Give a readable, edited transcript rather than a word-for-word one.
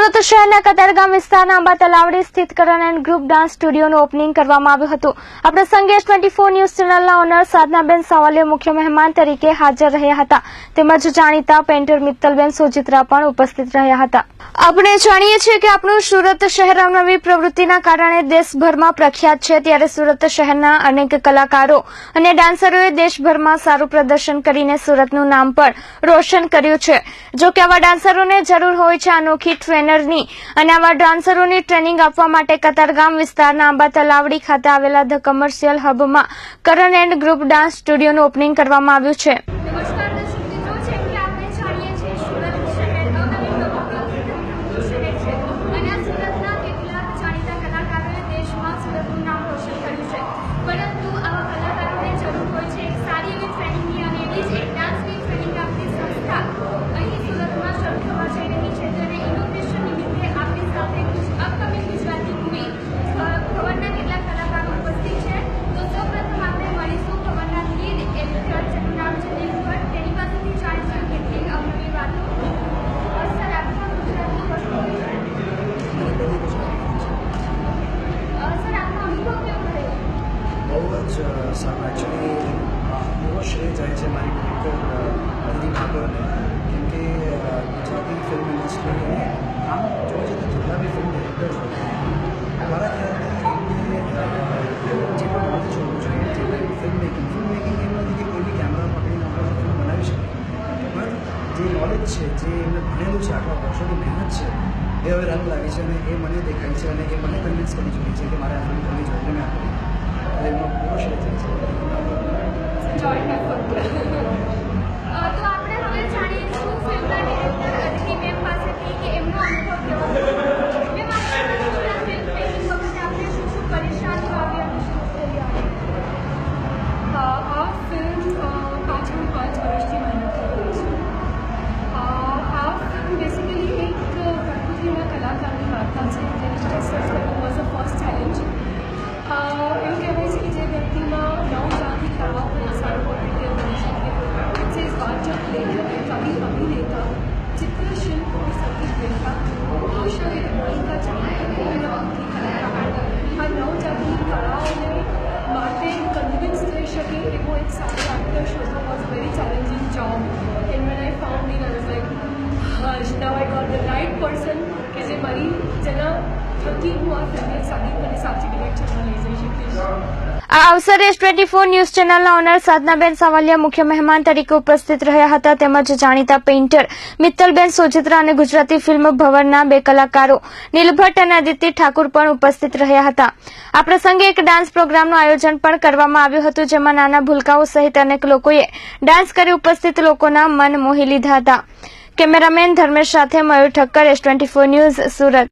સુરત શહેરના કતારગામ વિસ્તારના આંબા તલાવડી સ્થિત કરણ એન્ડ ગ્રુપ ડાન્સ સ્ટુડિયોનું ઓપનિંગ કરવામાં આવ્યું હતું। આ પ્રસંગે 24 ન્યૂઝ ચેનલના ઓનર સાધનાબેન સાવલિયા મુખ્ય મહેમાન તરીકે હાજર રહ્યા હતા, તેમજ જાણીતા પેઇન્ટર મિત્તલબેન સોજિત્રા પણ ઉપસ્થિત રહ્યા હતા। આપણે જાણીએ છીએ કે આપણું સુરત શહેર નવી પ્રવૃત્તિના કારણે દેશભરમાં પ્રખ્યાત છે, ત્યારે સુરત શહેરના અનેક કલાકારો અને ડાન્સરોએ દેશભરમાં સારું પ્રદર્શન કરીને સુરતનું નામ પણ રોશન કર્યું છે। જો કે આવા ડાન્સરોને જરૂર હોય છે અનોખી ટ્રેનરની, અને આવા ડાન્સરોની ટ્રેનિંગ આપવા માટે કતારગામ વિસ્તારના આંબા તલાવડી ખાતે આવેલા ધ કમર્શિયલ હબમાં કરણ એન્ડ ગ્રુપ ડાન્સ સ્ટુડિયોનું ઓપનિંગ કરવામાં આવ્યું છે। एक्चुअली बहुत श्रेय जाए છે મારી ડિરેક્ટર હલ્દી ઠાકોરને, કેમ કે ગુજરાતી ફિલ્મ ઇન્ડસ્ટ્રીને આમ જોવા જતાં જેટલા બી ફિલ્મ ડિરેક્ટર્સ હોય મારા ખ્યાલથી જે પણ નોલેજ હોવું જોઈએ, જે કંઈ ફિલ્મ મેકિંગ એમ નથી કે કોઈ બી કેમેરા પકડીને આપણે ફિલ્મ બનાવી શકીએ, પણ જે નોલેજ છે, જે એમને ભણેલું છે, આટલા વર્ષોની મહેનત છે, એ હવે રંગ લાગે છે અને એ મને દેખાય છે અને એ મને કન્વિન્સ કરી ચૂકી છે કે મારે આ ફિલ્મ કરવી જોઈએ, મેં આપી એમનો પૂરો શ્રેય જાય છે। તો આપણે હવે જાણીશું ફિલ્મના ડિરેક્ટર અદિતિ મેમ પાસેથી કે એમનો અનુભવ કેવો હતો। મેમ, આપણે ફિલ્મ મેકિંગ વખતે આપણે શું પરેશાનીઓ આવી અને શું કર્યા? આ ફિલ્મ 5 વર્ષથી મહેનત કરી છે। આ ફિલ્મ બેસિકલી એક પ્રકૃતિના કલાકારની વાર્તા છે, જેને સક્સેસ કરવું વોઝ અ ફર્સ્ટ ચેલેન્જ। એવું કહેવાય છે કે જે વ્યક્તિમાં નવજાતિ કળાઓ સારું પોટેન્શિયલ બની શકે છે, વાચક, લેખક, કવિ, અભિનેતા, ચિત્રશિલ્પ और संगीत वेता भाषा निर्माण का चाहती कलाकार આ નવજાતિ કળાઓને માટે કન્વિન્સ થઈ શકે એવો એક સારો એક્ટર શોધવો was very challenging job, and when I found it I was like now I got the right person કે જે મારી જેના થકી હું આ ફિલ્મને સારી અને સાચી ડિરેક્શનમાં લઈ જઈ શકીશ। આ અવસરે 24 ન્યૂઝ ચેનલના ઓનર સાધનાબેન સાવલિયા મુખ્ય મહેમાન તરીકે ઉપસ્થિત રહ્યા હતા, તેમજ જાણીતા પેઇન્ટર મિત્તલબેન સોજિત્રા અને ગુજરાતી ફિલ્મ ભવનના 2 કલાકારો નીલ ભટ્ટ અને અદિતિ ઠાકોર પણ ઉપસ્થિત રહ્યા હતા। આ પ્રસંગે એક ડાન્સ પ્રોગ્રામનું આયોજન પણ કરવામાં આવ્યું હતું, જેમાં નાના ભૂલકાઓ સહિત અનેક લોકોએ ડાન્સ કરી ઉપસ્થિત લોકોના મન મોહી લીધા હતા। કેમેરામેન ધર્મેશ સાથે મયુર ઠક્કર, S24 ન્યૂઝ, સુરત।